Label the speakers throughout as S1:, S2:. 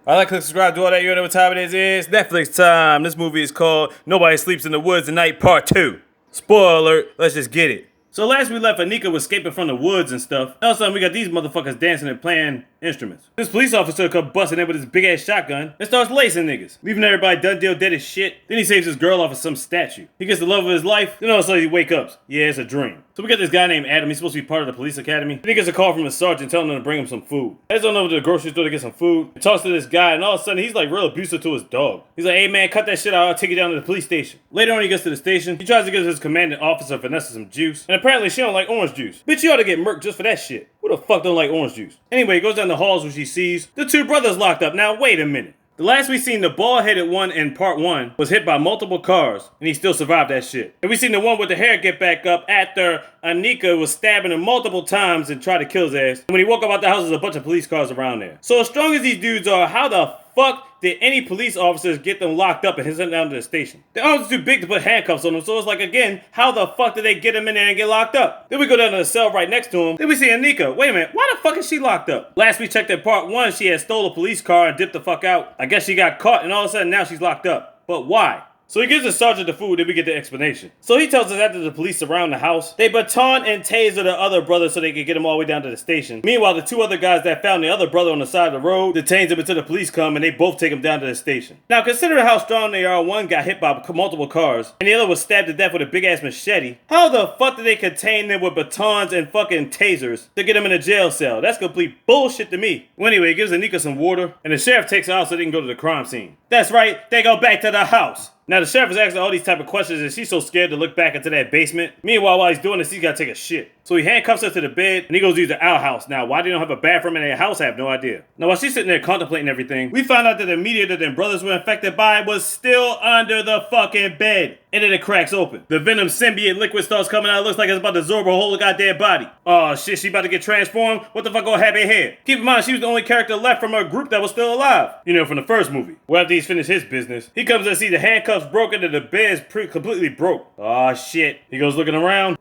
S1: I like, click, subscribe, do all that. You know what time it is. It's Netflix time. This movie is called Nobody Sleeps in the Woods at Night Part 2. Spoiler alert, let's just get it. So last we left, Anika was escaping from the woods and stuff. All of a sudden, we got these motherfuckers dancing and playing instruments. This police officer comes busting in with his big ass shotgun and starts lacing niggas, leaving everybody done deal dead as shit. Then he saves his girl off of some statue. He gets the love of his life, then all of a sudden he wake up. Yeah, it's a dream. So we got this guy named Adam. He's supposed to be part of the police academy. Then he gets a call from his sergeant telling him to bring him some food. He's on over to the grocery store to get some food. He talks to this guy, and all of a sudden he's like real abusive to his dog. He's like, "Hey man, cut that shit out. I'll take you down to the police station." Later on, he gets to the station. He tries to give his commanding officer Vanessa some juice, and apparently she don't like orange juice. Bitch, you ought to get murked just for that shit. Who the fuck don't like orange juice? Anyway, he goes down the halls where she sees the two brothers locked up. Now wait a minute. The last we seen the bald-headed one in part 1 was hit by multiple cars, and he still survived that shit. And we seen the one with the hair get back up after Anika was stabbing him multiple times and tried to kill his ass. And when he woke up out the house, there's a bunch of police cars around there. So as strong as these dudes are, how the fuck did any police officers get them locked up and sent down to the station? The arms are too big to put handcuffs on them, so it's like, again, how the fuck did they get them in there and get locked up? Then we go down to the cell right next to him. Then we see Anika. Wait a minute, why the fuck is she locked up? Last we checked in part 1, she had stole a police car and dipped the fuck out. I guess she got caught and all of a sudden now she's locked up. But why? So he gives the sergeant the food, then we get the explanation. So he tells us after the police surround the house, they baton and taser the other brother so they can get him all the way down to the station. Meanwhile, the two other guys that found the other brother on the side of the road detains him until the police come and they both take him down to the station. Now considering how strong they are, one got hit by multiple cars and the other was stabbed to death with a big ass machete. How the fuck did they contain them with batons and fucking tasers to get him in a jail cell? That's complete bullshit to me. Well anyway, he gives Anika some water and the sheriff takes her out so they can go to the crime scene. That's right, they go back to the house. Now the sheriff is asking all these type of questions and she's so scared to look back into that basement. Meanwhile, while he's doing this, he's gotta take a shit. So he handcuffs her to the bed and he goes to use the outhouse. Now, why they don't have a bathroom in their house, I have no idea. Now, while she's sitting there contemplating everything, we found out that the meteor that their brothers were infected by was still under the fucking bed. And then it cracks open. The venom symbiote liquid starts coming out. It looks like it's about to absorb her whole goddamn body. Oh shit, she about to get transformed? What the fuck gonna happen here? Keep in mind, she was the only character left from her group that was still alive. You know, from the first movie. Well, after he's finished his business, he comes and sees the handcuffs broken and the bed's completely broke. Oh shit. He goes looking around.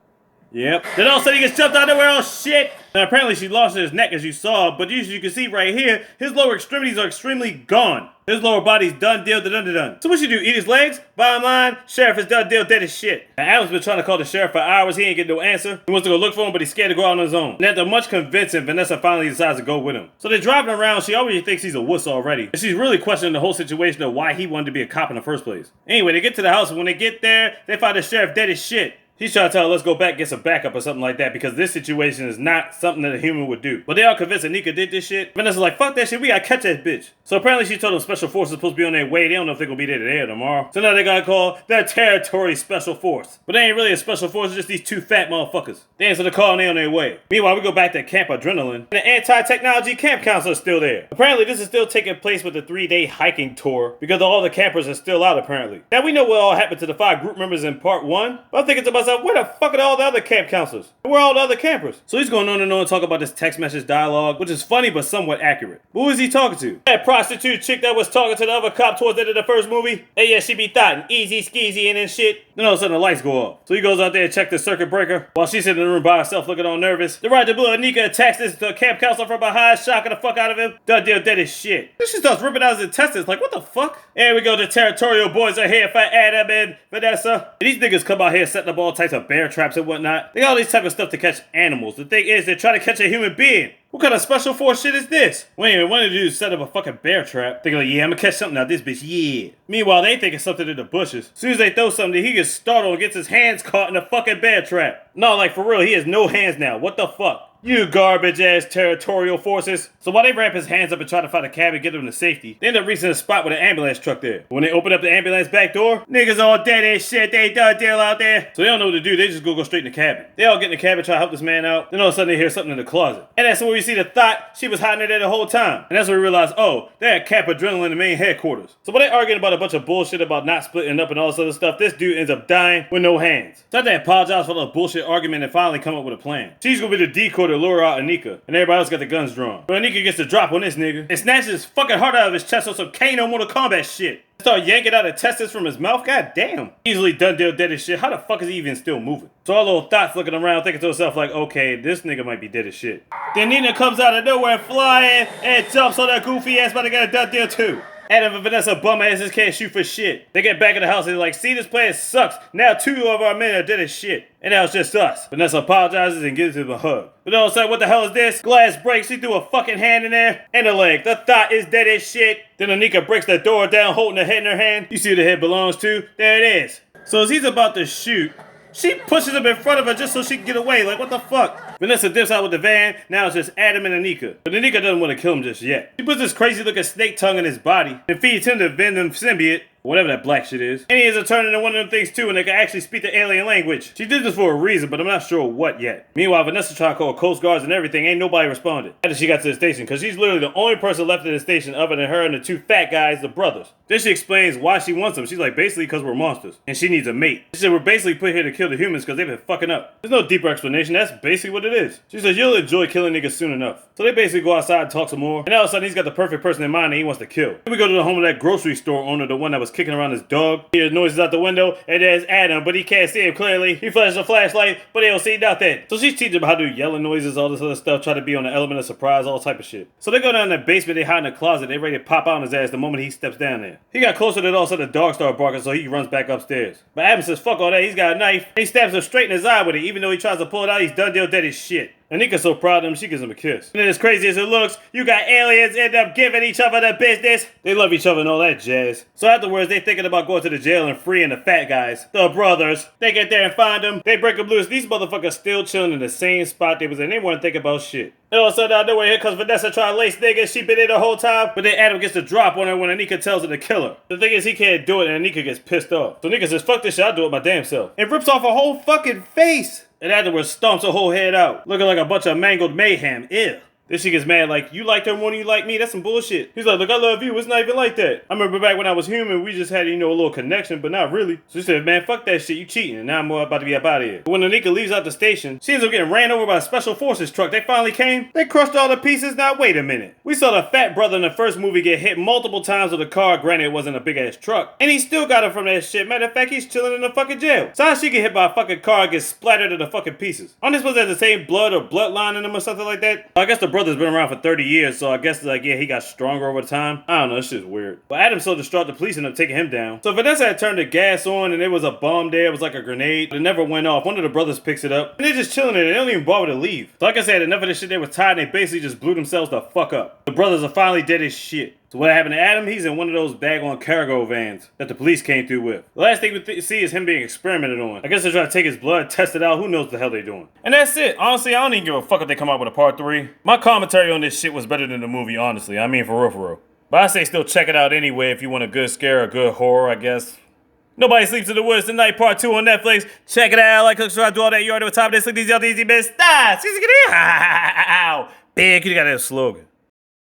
S1: Yep. Then all of a sudden he gets jumped out of nowhere. Oh shit. Now apparently she lost his neck as you saw, but as you can see right here, his lower extremities are extremely gone. His lower body's done deal, done. So what you do, eat his legs? Bottom line, sheriff is done deal, dead as shit. Now Adam's been trying to call the sheriff for hours, he ain't get no answer. He wants to go look for him, but he's scared to go out on his own. And after much convincing, Vanessa finally decides to go with him. So they're driving around, she already thinks he's a wuss already. And she's really questioning the whole situation of why he wanted to be a cop in the first place. Anyway, they get to the house, and when they get there, they find the sheriff dead as shit. He's trying to tell her, let's go back, get some backup or something like that, because this situation is not something that a human would do. But they all convinced Anika did this shit. Vanessa's like, fuck that shit, we gotta catch that bitch. So apparently she told them special forces are supposed to be on their way. They don't know if they're gonna be there today or tomorrow. So now they gotta call their territory special force. But they ain't really a special force, it's just these two fat motherfuckers. They answer the call and they on their way. Meanwhile, we go back to Camp Adrenaline. And the anti-technology camp counselor is still there. Apparently this is still taking place with the 3-day hiking tour, because all the campers are still out apparently. Now we know what all happened to the 5 group members in part 1, but I'm thinking to myself, where the fuck are all the other camp counselors? And where are all the other campers? So he's going on and on talking about this text message dialogue, which is funny but somewhat accurate. But who is he talking to? That prostitute chick that was talking to the other cop towards the end of the first movie? Hey, yeah, she be thotting easy skeezy and then shit. Then all of a sudden the lights go off. So he goes out there and checks the circuit breaker while she's sitting in the room by herself looking all nervous. The right to blue Anika attacks this camp counselor from behind, shocking the fuck out of him. Done deal dead as shit. Then she starts ripping out his intestines like, what the fuck? And we go, the territorial boys are here for Adam and Vanessa. And these niggas come out here setting up all types of bear traps and whatnot. They got all these type of stuff to catch animals. The thing is, they're trying to catch a human being. What kind of special force shit is this? Well, anyway, one of the dudes set up a fucking bear trap. Thinking like, yeah, I'm gonna catch something out of this bitch, yeah. Meanwhile, they thinking something in the bushes. As soon as they throw something, he gets startled and gets his hands caught in the fucking bear trap. No, like for real, he has no hands now. What the fuck? You garbage ass territorial forces. So while they wrap his hands up and try to find a cab and get him to safety, they end up reaching a spot with an ambulance truck there. When they open up the ambulance back door, niggas all dead as shit, they done deal out there. So they don't know what to do, they just go straight in the cabin. They all get in the cabin, try to help this man out. Then all of a sudden they hear something in the closet. And that's where we see the thought she was hiding there the whole time. And that's where we realize, oh, they're at Camp Adrenaline, the main headquarters. So while they're arguing about a bunch of bullshit about not splitting up and all this other stuff, this dude ends up dying with no hands. So they apologize for the bullshit argument and finally come up with a plan. She's gonna be the decoy to lure out Anika. And everybody else got the guns drawn. But Anika gets the drop on this nigga and snatches his fucking heart out of his chest on some Kano Mortal Kombat shit. Start yanking out the intestines from his mouth. God damn. Easily done deal dead as shit. How the fuck is he even still moving? So our little thoughts looking around thinking to herself like, okay, this nigga might be dead as shit. Then Nina comes out of nowhere flying and jumps on that goofy ass about to get a done deal too. Adam and Vanessa bum asses can't shoot for shit. They get back in the house and they're like, see, this plan sucks. Now 2 of our men are dead as shit. And now it's just us. Vanessa apologizes and gives him a hug. But all of a sudden, what the hell is this? Glass breaks, she threw a fucking hand in there. And a leg. The thought is dead as shit. Then Anika breaks the door down, holding the head in her hand. You see who the head belongs to? There it is. So as he's about to shoot, she pushes him in front of her just so she can get away. Like, what the fuck? Vanessa dips out with the van. Now it's just Adam and Anika. But Anika doesn't want to kill him just yet. She puts this crazy looking snake tongue in his body and feeds him the venom symbiote, whatever that black shit is. And he ends up turning into one of them things too, and they can actually speak the alien language. She did this for a reason, but I'm not sure what yet. Meanwhile, Vanessa tried to call Coast Guards and everything. Ain't nobody responded after she got to the station, because she's literally the only person left at the station other than her and the 2 fat guys, the brothers. Then she explains why she wants them. She's like, basically because we're monsters, and she needs a mate. She said, we're basically put here to kill the humans because they've been fucking up. There's no deeper explanation. That's basically what it is. She says, you'll enjoy killing niggas soon enough. So they basically go outside and talk some more, and all of a sudden he's got the perfect person in mind that he wants to kill. Then we go to the home of that grocery store owner, the one that was kicking around his dog. He hears noises out the window, and there's Adam, but he can't see him clearly. He flashes a flashlight, but he don't see nothing. So she's teaching him how to do yelling noises, all this other stuff, try to be on the element of surprise, all type of shit. So they go down in the basement, they hide in the closet, they ready to pop out on his ass the moment he steps down there. He got closer than all of a sudden the dog started barking, so he runs back upstairs. But Adam says, fuck all that, he's got a knife. He stabs him straight in his eye with it, even though he tries to pull it out, he's done deal dead as shit. Anika's so proud of him, she gives him a kiss. And then as crazy as it looks, you got aliens end up giving each other the business. They love each other and all that jazz. So afterwards, they thinking about going to the jail and freeing the fat guys, the brothers. They get there and find them. They break them loose. These motherfuckers still chilling in the same spot they was in. They weren't thinking about shit. And all of a sudden, out of nowhere, here comes Vanessa trying to lace niggas. She been in the whole time. But then Adam gets the drop on her when Anika tells her to kill her. The thing is, he can't do it and Anika gets pissed off. So Anika says, fuck this shit, I'll do it my damn self. And rips off her whole fucking face. And afterwards stomps her whole head out, looking like a bunch of mangled mayhem. Ew. Then she gets mad like, you liked her more than you like me? That's some bullshit. He's like, look, I love you. It's not even like that. I remember back when I was human, we just had, a little connection, but not really. So she said, man, fuck that shit. You cheating. And now I'm about to be up out of here. But when Anika leaves out the station, she ends up getting ran over by a special forces truck. They finally came. They crushed all the pieces. Now, wait a minute. We saw the fat brother in the first movie get hit multiple times with a car. Granted, it wasn't a big ass truck. And he still got him from that shit. Matter of fact, he's chilling in the fucking jail. So how she get hit by a fucking car and get splattered into fucking pieces? Aren't they supposed to have the same blood or bloodline in them or something like that? I guess the brother's been around for 30 years, so I guess like, yeah, he got stronger over time. I don't know, this shit's weird. But Adam's so distraught the police ended up taking him down. So Vanessa had turned the gas on and there was a bomb there. It was like a grenade, but it never went off. One of the brothers picks it up and they're just chilling there. They don't even bother to leave. So like I said, enough of this shit, they was tired and they basically just blew themselves the fuck up. The brothers are finally dead as shit. So what happened to Adam? He's in one of those bag-on cargo vans that the police came through with. The last thing we see is him being experimented on. I guess they're trying to take his blood, test it out. Who knows what the hell they're doing? And that's it. Honestly, I don't even give a fuck if they come out with a part 3. My commentary on this shit was better than the movie, honestly. I mean, for real, for real. But I say still check it out anyway if you want a good scare, a good horror, I guess. Nobody Sleeps in the Woods Tonight Part 2 on Netflix. Check it out. Like, subscribe, do all that. You already know what time it is. Click these easy best. Big, you got that slogan.